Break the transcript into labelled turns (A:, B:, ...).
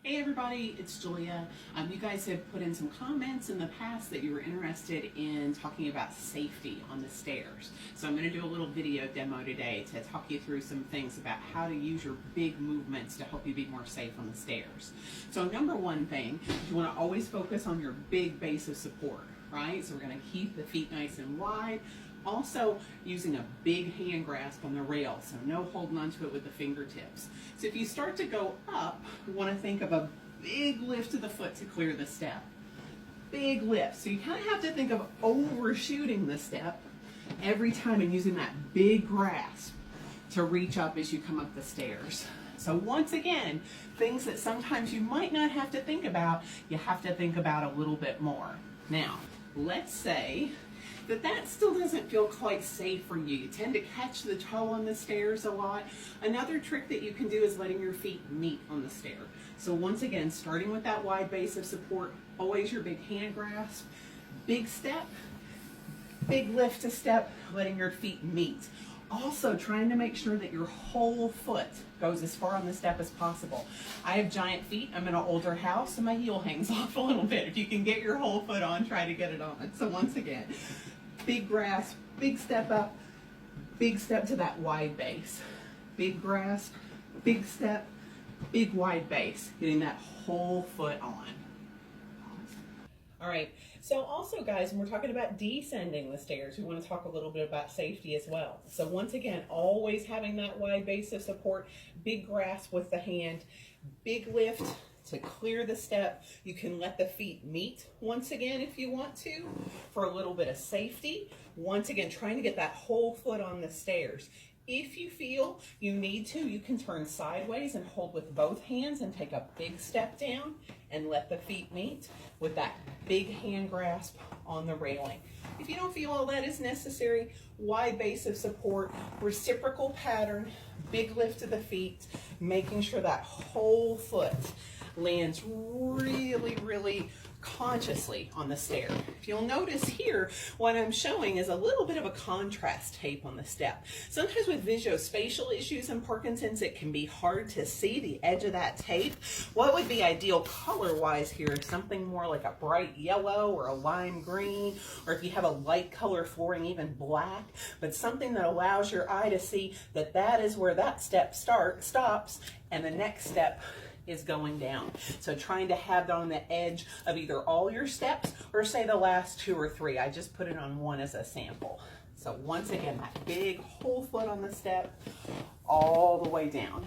A: Hey everybody, it's Julia. You guys have put in some comments in the past that you were interested in talking about safety on the stairs. So I'm going to do a little video demo today to talk you through some things about how to use your big movements to help you be more safe on the stairs. So number one thing, you want to always focus on your big base of support, right? So we're going to keep the feet nice and wide. Also using a big hand grasp on the rail, so no holding onto it with the fingertips. So if you start to go up, you want to think of a big lift of the foot to clear the step. Big lift. So you kind of have to think of overshooting the step every time and using that big grasp to reach up as you come up the stairs. So once again, things that sometimes you might not have to think about, you have to think about a little bit more. Now, let's say that still doesn't feel quite safe for you. You tend to catch the toe on the stairs a lot. Another trick that you can do is letting your feet meet on the stair. So once again, starting with that wide base of support, always your big hand grasp, big step, big lift to step, letting your feet meet. Also trying to make sure that your whole foot goes as far on the step as possible. I have giant feet. I'm in an older house and my heel hangs off a little bit. If you can get your whole foot on, try to get it on. So once again, big grasp, big step up, big step to that wide base. Big grasp, big step, big wide base. Getting that whole foot on. All right, so also guys, when we're talking about descending the stairs, we want to talk a little bit about safety as well. So once again, always having that wide base of support, big grasp with the hand, big lift to clear the step. You can let the feet meet once again if you want to for a little bit of safety. Once again, trying to get that whole foot on the stairs. If you feel you need to, you can turn sideways and hold with both hands and take a big step down and let the feet meet with that big hand grasp on the railing. If you don't feel all that is necessary, wide base of support, reciprocal pattern, big lift of the feet, making sure that whole foot lands really consciously on the stair. If you'll notice here, what I'm showing is a little bit of a contrast tape on the step. Sometimes with visuospatial issues and Parkinson's, it can be hard to see the edge of that tape. What would be ideal color-wise here is something more like a bright yellow or a lime green, or if you have a light color flooring, even black, but something that allows your eye to see that that is where that step stops and the next step is going down. So trying to have that on the edge of either all your steps or say the last two or three. I just put it on one as a sample. So once again, that big whole foot on the step all the way down.